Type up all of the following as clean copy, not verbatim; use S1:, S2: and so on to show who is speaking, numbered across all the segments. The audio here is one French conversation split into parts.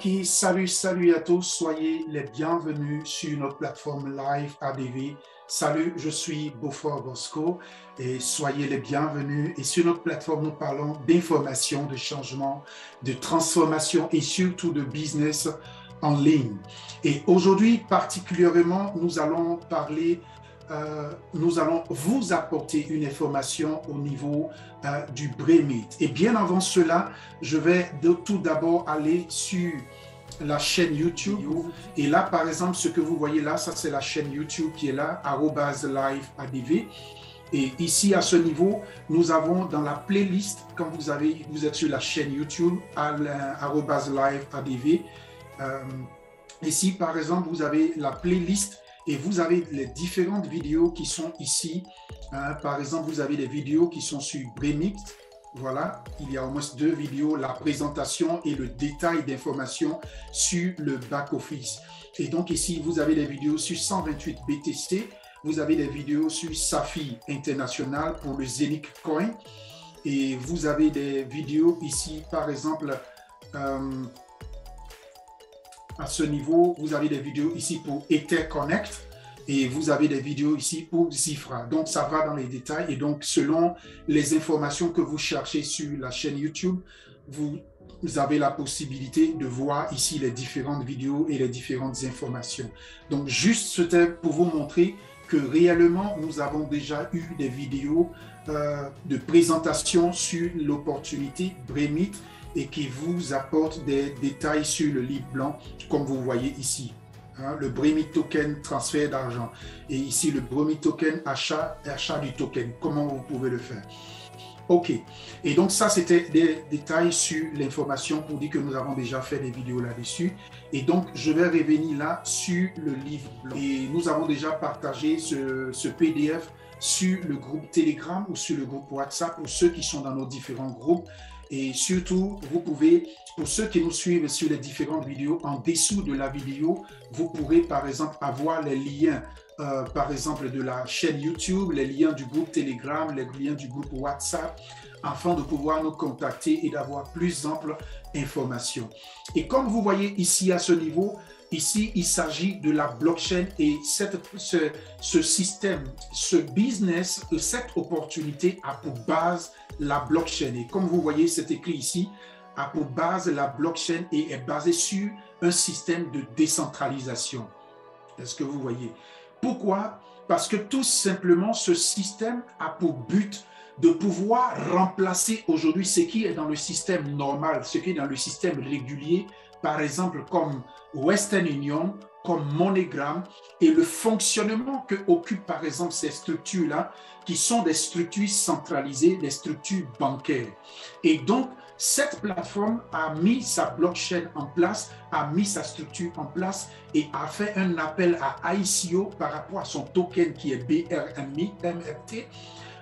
S1: Ok, salut à tous, soyez les bienvenus sur notre plateforme Live ADV. Salut, je suis Beaufort Bosco et soyez les bienvenus. Et sur notre plateforme, nous parlons d'information, de changement, de transformation et surtout de business en ligne. Et aujourd'hui, particulièrement, nous allons vous apporter une information au niveau du Bremit. Et bien avant cela, je vais tout d'abord aller sur la chaîne YouTube. Et là, par exemple, ce que vous voyez là, ça c'est la chaîne YouTube qui est là, @liveadv. Et ici, à ce niveau, nous avons dans la playlist, quand vous êtes sur la chaîne YouTube, @liveadv. Ici, par exemple, vous avez la playlist et vous avez les différentes vidéos qui sont ici. Par exemple, vous avez des vidéos qui sont sur Bremit. Voilà, il y a au moins 2 vidéos, la présentation et le détail d'informations sur le back-office. Et donc ici, vous avez des vidéos sur 128 BTC. Vous avez des vidéos sur Safi International pour le Zenic Coin. Et vous avez des vidéos ici, par exemple, à ce niveau, vous avez des vidéos ici pour Ether Connect et vous avez des vidéos ici pour Zifra. Donc, ça va dans les détails et donc, selon les informations que vous cherchez sur la chaîne YouTube, vous avez la possibilité de voir ici les différentes vidéos et les différentes informations. Donc, juste c'était pour vous montrer que réellement, nous avons déjà eu des vidéos de présentation sur l'opportunité Bremit et qui vous apporte des détails sur le livre blanc, comme vous voyez ici. Le Bremit token transfert d'argent. Et ici, le Bremit token achat du token. Comment vous pouvez le faire? OK. Et donc, ça, c'était des détails sur l'information pour dire que nous avons déjà fait des vidéos là-dessus. Et donc, je vais revenir là sur le livre blanc. Et nous avons déjà partagé ce PDF sur le groupe Telegram ou sur le groupe WhatsApp pour ceux qui sont dans nos différents groupes. Et surtout, vous pouvez, pour ceux qui nous suivent sur les différentes vidéos, en dessous de la vidéo, vous pourrez par exemple avoir les liens, par exemple de la chaîne YouTube, les liens du groupe Telegram, les liens du groupe WhatsApp, afin de pouvoir nous contacter et d'avoir plus ample information. Et comme vous voyez ici à ce niveau, ici, il s'agit de la blockchain et ce système, ce business, cette opportunité a pour base la blockchain. Et comme vous voyez, c'est écrit ici, a pour base la blockchain et est basé sur un système de décentralisation. Est-ce que vous voyez? Pourquoi? Parce que tout simplement, ce système a pour but de pouvoir remplacer aujourd'hui ce qui est dans le système normal, ce qui est dans le système régulier, par exemple comme Western Union, comme MoneyGram, et le fonctionnement que occupent par exemple ces structures-là, qui sont des structures centralisées, des structures bancaires. Et donc, cette plateforme a mis sa blockchain en place, a mis sa structure en place et a fait un appel à ICO par rapport à son token qui est BRMT,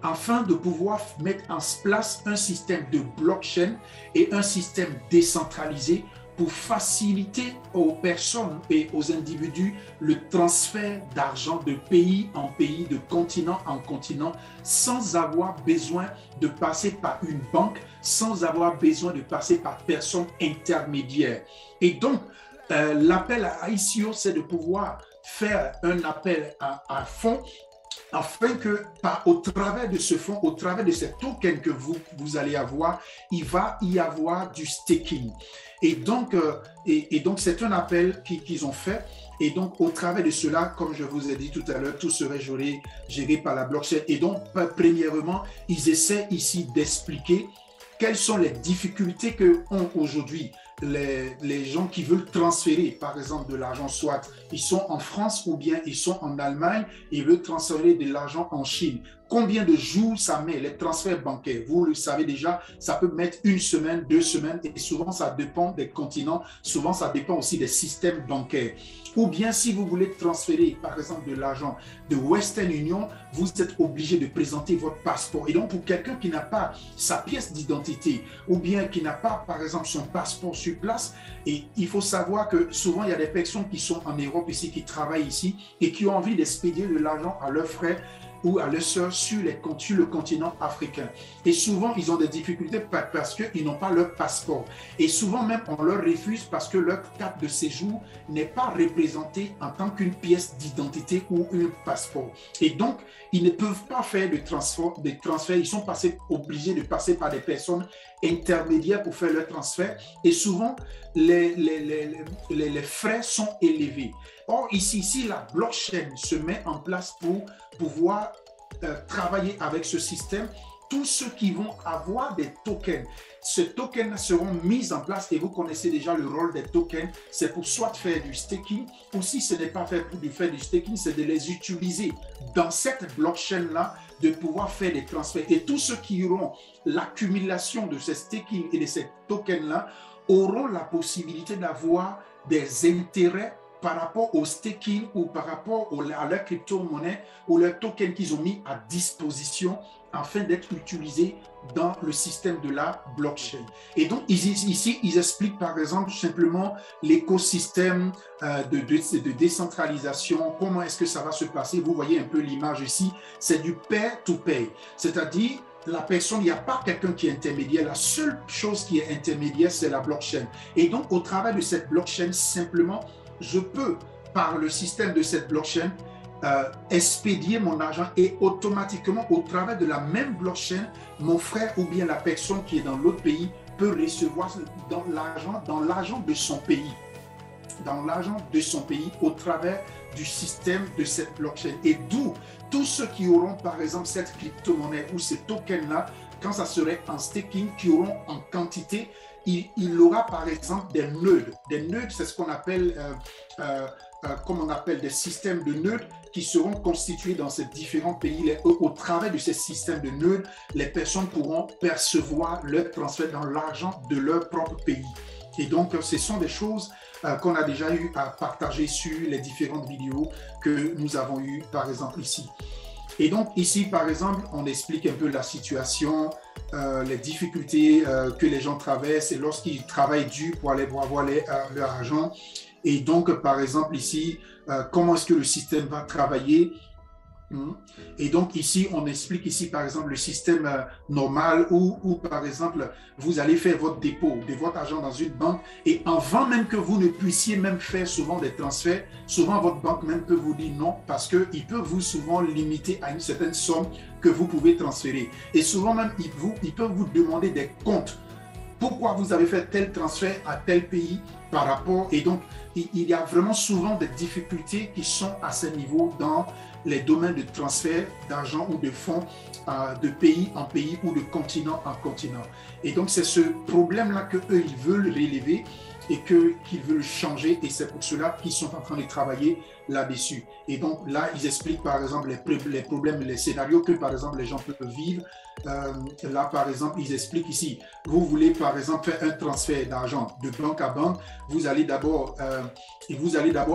S1: afin de pouvoir mettre en place un système de blockchain et un système décentralisé pour faciliter aux personnes et aux individus le transfert d'argent de pays en pays, de continent en continent, sans avoir besoin de passer par une banque, sans avoir besoin de passer par personne intermédiaire. Et donc, l'appel à ICO, c'est de pouvoir faire un appel à fonds afin que, au travers de ce fonds, au travers de ces tokens que vous allez avoir, il va y avoir du staking. Et donc, c'est un appel qu'ils ont fait. Et donc, au travers de cela, comme je vous ai dit tout à l'heure, tout serait géré par la blockchain. Et donc, premièrement, ils essaient ici d'expliquer quelles sont les difficultés que ont aujourd'hui les gens qui veulent transférer, par exemple, de l'argent, soit ils sont en France ou bien ils sont en Allemagne et ils veulent transférer de l'argent en Chine. Combien de jours ça met, les transferts bancaires? Vous le savez déjà, ça peut mettre 1 semaine, 2 semaines et souvent ça dépend des continents, souvent ça dépend aussi des systèmes bancaires. Ou bien si vous voulez transférer par exemple de l'argent de Western Union, vous êtes obligé de présenter votre passeport. Et donc pour quelqu'un qui n'a pas sa pièce d'identité ou bien qui n'a pas par exemple son passeport sur place, et il faut savoir que souvent il y a des personnes qui sont en Europe ici, qui travaillent ici et qui ont envie d'expédier de l'argent à leurs frères ou à leur sœur sur le continent africain. Et souvent, ils ont des difficultés parce qu'ils n'ont pas leur passeport. Et souvent même, on leur refuse parce que leur carte de séjour n'est pas représentée en tant qu'une pièce d'identité ou un passeport. Et donc, ils ne peuvent pas faire de transfert. Ils sont obligés de passer par des personnes intermédiaires pour faire leur transfert. Et souvent, les frais sont élevés. Or, ici, la blockchain se met en place pour pouvoir travailler avec ce système. Tous ceux qui vont avoir des tokens, ces tokens seront mis en place et vous connaissez déjà le rôle des tokens. C'est pour soit faire du staking ou si ce n'est pas fait pour faire du staking, c'est de les utiliser dans cette blockchain-là, de pouvoir faire des transferts. Et tous ceux qui auront l'accumulation de ces staking et de ces tokens-là auront la possibilité d'avoir des intérêts par rapport au staking ou par rapport à leur crypto-monnaie ou leur token qu'ils ont mis à disposition afin d'être utilisés dans le système de la blockchain. Et donc, ici, ils expliquent par exemple simplement l'écosystème de décentralisation, comment est-ce que ça va se passer. Vous voyez un peu l'image ici, c'est du pair-to-pair, c'est-à-dire la personne, il n'y a pas quelqu'un qui est intermédiaire. La seule chose qui est intermédiaire, c'est la blockchain. Et donc, au travers de cette blockchain, simplement, je peux, par le système de cette blockchain, expédier mon argent et automatiquement, au travers de la même blockchain, mon frère ou bien la personne qui est dans l'autre pays peut recevoir dans l'argent de son pays. Dans l'argent de son pays au travers du système de cette blockchain. Et d'où tous ceux qui auront par exemple cette crypto-monnaie ou ces tokens-là, quand ça serait en staking, qui auront en quantité, il aura par exemple des nœuds. Des nœuds, c'est ce qu'on appelle, comme on appelle des systèmes de nœuds qui seront constitués dans ces différents pays. Au travers de ces systèmes de nœuds, les personnes pourront percevoir leur transfert dans l'argent de leur propre pays. Et donc, ce sont des choses qu'on a déjà eu à partager sur les différentes vidéos que nous avons eues, par exemple, ici. Et donc, ici, par exemple, on explique un peu la situation, les difficultés que les gens traversent et lorsqu'ils travaillent dur pour aller avoir leur argent. Et donc, par exemple, ici, comment est-ce que le système va travailler. Et donc ici, on explique ici par exemple le système normal où par exemple vous allez faire votre dépôt de votre argent dans une banque et avant même que vous ne puissiez même faire souvent des transferts, souvent votre banque même peut vous dire non parce qu'il peut vous souvent limiter à une certaine somme que vous pouvez transférer. Et souvent même, ils peuvent vous demander des comptes. Pourquoi vous avez fait tel transfert à tel pays par rapport. Et donc, il y a vraiment souvent des difficultés qui sont à ce niveau dans les domaines de transfert d'argent ou de fonds de pays en pays ou de continent en continent. Et donc, c'est ce problème-là qu'eux, ils veulent relever et qu'ils veulent changer. Et c'est pour cela qu'ils sont en train de travailler là-dessus. Et donc, là, ils expliquent, par exemple, les problèmes, les scénarios que, par exemple, les gens peuvent vivre. Là, par exemple, ils expliquent ici, vous voulez, par exemple, faire un transfert d'argent de banque à banque, vous allez d'abord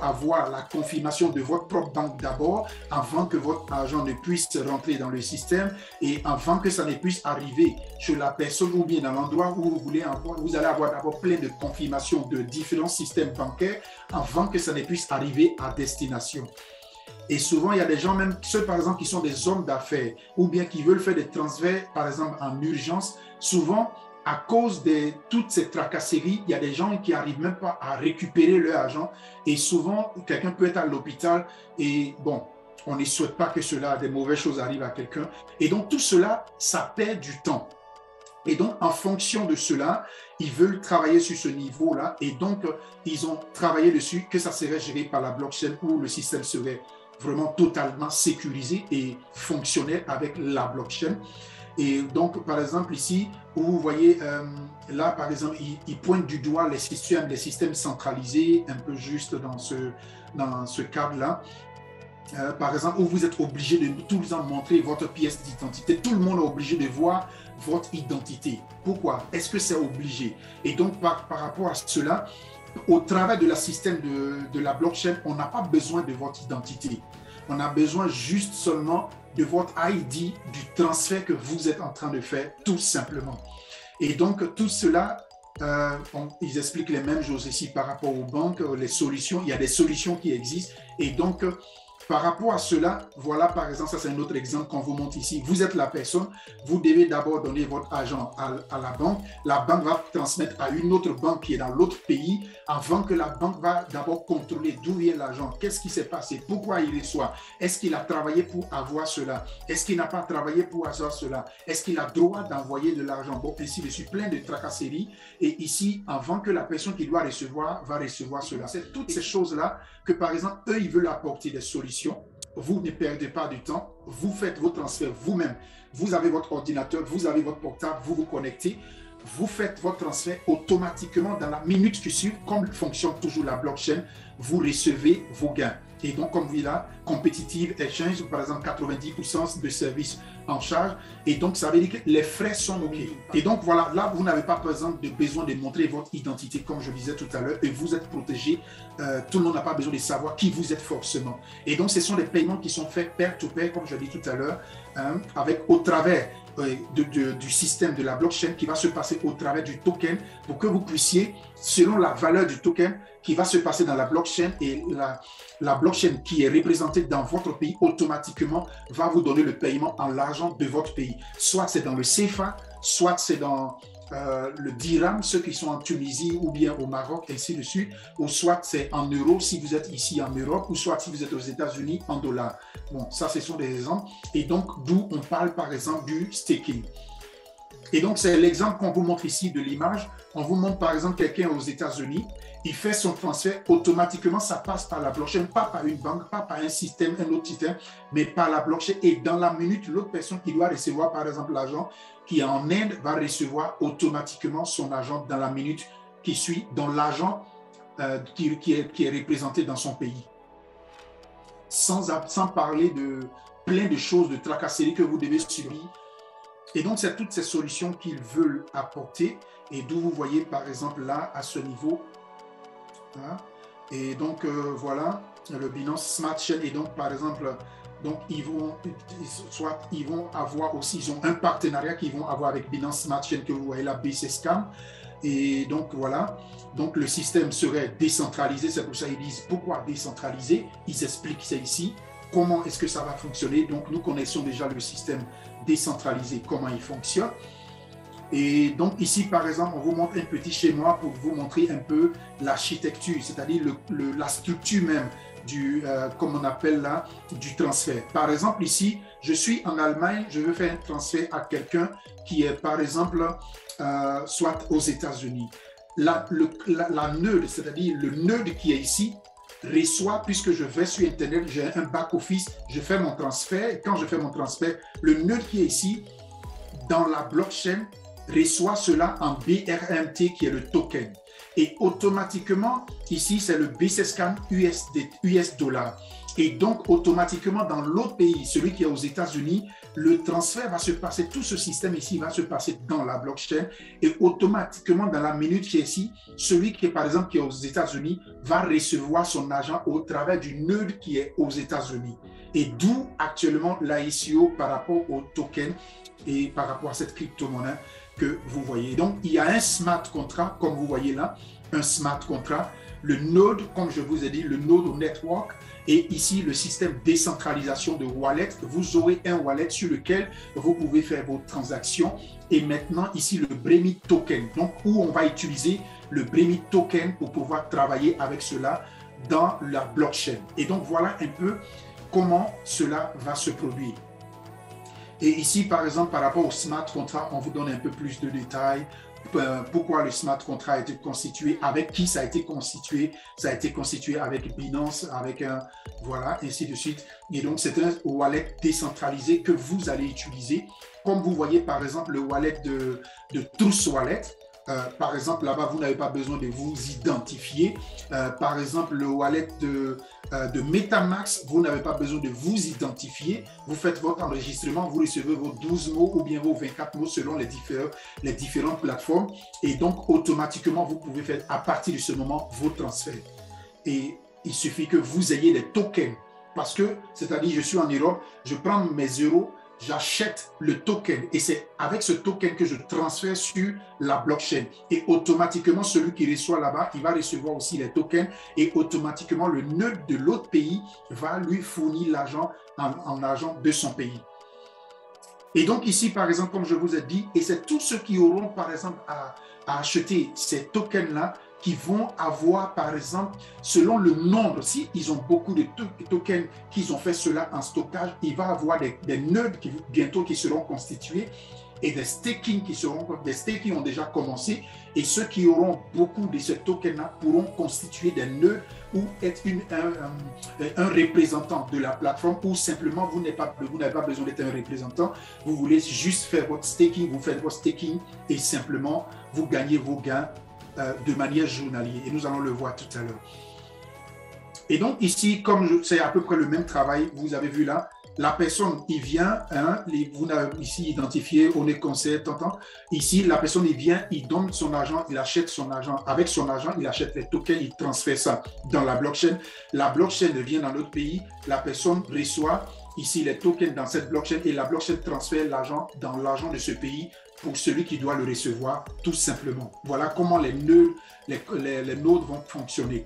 S1: avoir la confirmation de votre propre banque d'abord, avant que votre argent ne puisse rentrer dans le système et avant que ça ne puisse arriver chez la personne ou bien dans l'endroit où vous voulez avoir, vous allez avoir d'abord plein de confirmations de différents systèmes bancaires avant que ça ne puisse arriver à destination. Et souvent, il y a des gens, même ceux par exemple qui sont des hommes d'affaires ou bien qui veulent faire des transferts, par exemple en urgence, souvent à cause de toutes ces tracasseries, il y a des gens qui n'arrivent même pas à récupérer leur argent et souvent, quelqu'un peut être à l'hôpital et bon, on ne souhaite pas que des mauvaises choses arrivent à quelqu'un. Et donc tout cela, ça perd du temps. Et donc, en fonction de cela, ils veulent travailler sur ce niveau-là et donc, ils ont travaillé dessus que ça serait géré par la blockchain où le système serait vraiment totalement sécurisé et fonctionnel avec la blockchain. Et donc, par exemple, ici, où vous voyez, là, par exemple, il pointe du doigt les systèmes centralisés, un peu juste dans ce cadre-là. Par exemple, où vous êtes obligé de tout le temps montrer votre pièce d'identité. Tout le monde est obligé de voir votre identité. Pourquoi? Est-ce que c'est obligé? Et donc, par rapport à cela, au travers de la système de la blockchain, on n'a pas besoin de votre identité. On a besoin juste seulement de votre ID, du transfert que vous êtes en train de faire, tout simplement. Et donc, tout cela, ils expliquent les mêmes choses ici par rapport aux banques, les solutions. Il y a des solutions qui existent. Et donc, Par rapport à cela, voilà par exemple, ça c'est un autre exemple qu'on vous montre ici. Vous êtes la personne, vous devez d'abord donner votre argent à la banque. La banque va transmettre à une autre banque qui est dans l'autre pays avant que la banque va d'abord contrôler d'où vient l'argent, qu'est-ce qui s'est passé, pourquoi il reçoit, est-ce qu'il a travaillé pour avoir cela, est-ce qu'il n'a pas travaillé pour avoir cela, est-ce qu'il a droit d'envoyer de l'argent. Bon, ici, je suis plein de tracasseries et ici, avant que la personne qui doit recevoir va recevoir cela. C'est toutes ces choses-là que par exemple, eux, ils veulent apporter des solutions. Vous ne perdez pas du temps, vous faites vos transferts vous-même. Vous avez votre ordinateur, vous avez votre portable, vous vous connectez, vous faites votre transfert automatiquement dans la minute qui suit, comme fonctionne toujours la blockchain, vous recevez vos gains. Et donc, comme vous voyez là, Competitive Exchange, par exemple, 90% de services en charge. Et donc, ça veut dire que les frais sont OK. Et donc, voilà, là, vous n'avez pas, par exemple, besoin de montrer votre identité, comme je disais tout à l'heure, et vous êtes protégé. Tout le monde n'a pas besoin de savoir qui vous êtes forcément. Et donc, ce sont des paiements qui sont faits pair-to-pair, comme je l'ai dit tout à l'heure, avec au travers du système de la blockchain qui va se passer au travers du token pour que vous puissiez, selon la valeur du token qui va se passer dans la blockchain et la blockchain qui est représentée dans votre pays automatiquement va vous donner le paiement en l'argent de votre pays. Soit c'est dans le CFA, soit c'est dans le dirham, ceux qui sont en Tunisie ou bien au Maroc, ainsi de suite, ou soit c'est en euros si vous êtes ici en Europe, ou soit si vous êtes aux États-Unis en dollars. Bon, ça, ce sont des exemples. Et donc, d'où on parle par exemple du staking. Et donc, c'est l'exemple qu'on vous montre ici de l'image. On vous montre par exemple quelqu'un aux États-Unis, il fait son transfert, automatiquement, ça passe par la blockchain, pas par une banque, pas par un système, un autre système, mais par la blockchain. Et dans la minute, l'autre personne qui doit recevoir par exemple l'argent, qui est en Inde, va recevoir automatiquement son argent dans la minute qui suit, dans l'argent qui est représenté dans son pays. Sans parler de plein de choses, de tracasseries que vous devez subir. Et donc, c'est toutes ces solutions qu'ils veulent apporter et d'où vous voyez, par exemple, là, à ce niveau. Hein, et donc, voilà, le Binance Smart Chain. Et donc, par exemple, donc, ils vont avoir aussi, ils ont un partenariat qu'ils vont avoir avec Binance Smart Chain que vous voyez là, BCScam. Et donc, voilà. Donc, le système serait décentralisé. C'est pour ça qu'ils disent pourquoi décentralisé. Ils expliquent ça ici. Comment est-ce que ça va fonctionner? Donc, nous connaissons déjà le système décentralisé, comment il fonctionne. Et donc, ici, par exemple, on vous montre un petit schéma pour vous montrer un peu l'architecture, c'est-à-dire la structure même du, comme on appelle là, du transfert. Par exemple, ici, je suis en Allemagne, je veux faire un transfert à quelqu'un qui est, par exemple, soit aux États-Unis. La nœud, c'est-à-dire le nœud qui est ici, reçoit, puisque je vais sur Internet, j'ai un back-office, je fais mon transfert, et quand je fais mon transfert, le nœud qui est ici, dans la blockchain, reçoit cela en BRMT, qui est le token. Et automatiquement, ici, c'est le BCScam US dollar. Et donc, automatiquement, dans l'autre pays, celui qui est aux États-Unis, le transfert va se passer, tout ce système ici va se passer dans la blockchain et automatiquement, dans la minute qui est ici, celui qui est, par exemple, qui est aux États-Unis va recevoir son argent au travers du nœud qui est aux États-Unis. Et d'où actuellement l'ICO par rapport au token et par rapport à cette crypto-monnaie que vous voyez. Donc, il y a un smart contract, comme vous voyez là, un smart contract. Le node, comme je vous ai dit, le node au network. Et ici, le système décentralisation de wallet. Vous aurez un wallet sur lequel vous pouvez faire vos transactions. Et maintenant, ici, le Bremi Token. Donc, où on va utiliser le Bremi Token pour pouvoir travailler avec cela dans la blockchain. Et donc, voilà un peu comment cela va se produire. Et ici, par exemple, par rapport au smart contract, on vous donne un peu plus de détails. Pourquoi le smart contract a été constitué, avec qui ça a été constitué. Ça a été constitué avec Binance, avec un, voilà, ainsi de suite. Et donc, c'est un wallet décentralisé que vous allez utiliser. Comme vous voyez, par exemple, le wallet de Trust Wallet. Par exemple, là-bas, vous n'avez pas besoin de vous identifier. Par exemple, le wallet de MetaMask, vous n'avez pas besoin de vous identifier. Vous faites votre enregistrement, vous recevez vos 12 mots ou bien vos 24 mots selon les différentes plateformes. Et donc, automatiquement, vous pouvez faire à partir de ce moment vos transferts. Et il suffit que vous ayez des tokens. Parce que, c'est-à-dire, je suis en Europe, je prends mes euros, j'achète le token et c'est avec ce token que je transfère sur la blockchain. Et automatiquement, celui qui reçoit là-bas, il va recevoir aussi les tokens et automatiquement, le nœud de l'autre pays va lui fournir l'argent en argent de son pays. Et donc ici, par exemple, comme je vous ai dit, et c'est tous ceux qui auront, par exemple, à acheter ces tokens-là qui vont avoir, par exemple, selon le nombre, si ils ont beaucoup de tokens qu'ils ont fait cela en stockage, il va y avoir des nœuds bientôt qui seront constitués et des staking ont déjà commencé et ceux qui auront beaucoup de ces tokens-là pourront constituer des nœuds ou être un représentant de la plateforme ou simplement vous n'avez pas besoin d'être un représentant, vous voulez juste faire votre staking, vous faites votre staking et simplement vous gagnez vos gains de manière journalière et nous allons le voir tout à l'heure. Et donc ici, comme c'est à peu près le même travail, vous avez vu là, la personne, il vient, hein, vous n'avez ici identifié, on est conseiller, ici, la personne, il vient, il donne son argent, il achète son argent, avec son argent, il achète les tokens, il transfère ça dans la blockchain devient dans l'autre pays, la personne reçoit ici les tokens dans cette blockchain et la blockchain transfère l'argent dans l'argent de ce pays pour celui qui doit le recevoir, tout simplement. Voilà comment les nœuds vont fonctionner.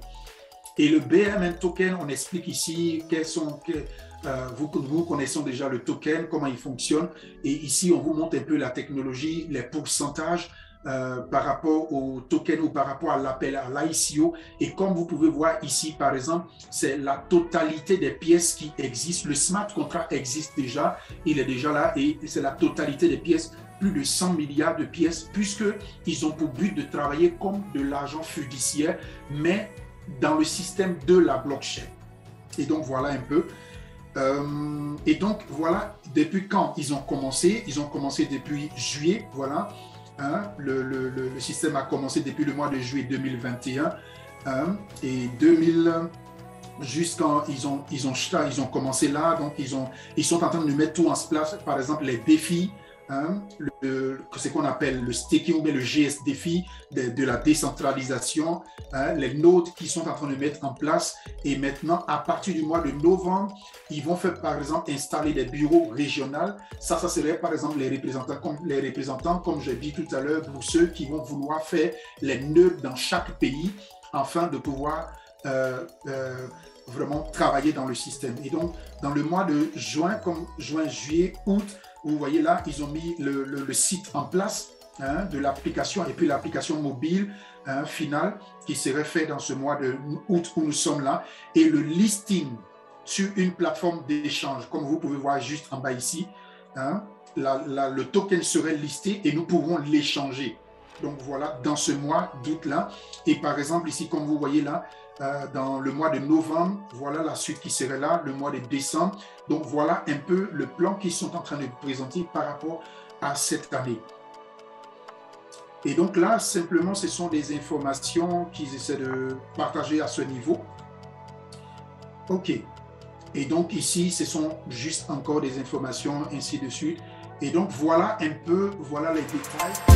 S1: Et le BMN token, on explique ici quels sont... vous connaissez déjà le token, comment il fonctionne. Et ici, on vous montre un peu la technologie, les pourcentages par rapport au token ou par rapport à l'appel à l'ICO. Et comme vous pouvez voir ici, par exemple, c'est la totalité des pièces qui existent. Le smart contract existe déjà, il est déjà là et c'est la totalité des pièces, plus de 100 milliards de pièces, puisqu'ils ont pour but de travailler comme de l'argent fiduciaire, mais dans le système de la blockchain. Et donc, voilà un peu. Et donc, voilà, depuis quand ils ont commencé depuis juillet, voilà. Hein, le système a commencé depuis le mois de juillet 2021. Hein, et 2000, jusqu'en ils ont commencé là, donc ils sont en train de mettre tout en place, par exemple les défis. Hein, ce qu'on appelle le staking ou bien le GS défi de la décentralisation, hein, les nodes qui sont en train de mettre en place. Et maintenant, à partir du mois de novembre, ils vont faire, par exemple, installer des bureaux régionaux. Ça serait, par exemple, les représentants, comme j'ai dit tout à l'heure, pour ceux qui vont vouloir faire les nœuds dans chaque pays afin de pouvoir vraiment travailler dans le système. Et donc, dans le mois de juin, comme juin, juillet, août, vous voyez là, ils ont mis le site en place, hein, de l'application et puis l'application mobile finale qui serait fait dans ce mois d'août où nous sommes là. Et le listing sur une plateforme d'échange, comme vous pouvez voir juste en bas ici, hein, le token serait listé et nous pourrons l'échanger. Donc voilà, dans ce mois d'août là. Et par exemple ici, comme vous voyez là, dans le mois de novembre, voilà la suite qui serait là, le mois de décembre. Donc voilà un peu le plan qu'ils sont en train de présenter par rapport à cette année. Et donc là, simplement, ce sont des informations qu'ils essaient de partager à ce niveau. OK. Et donc ici, ce sont juste encore des informations, ainsi de suite. Et donc voilà un peu, voilà les détails.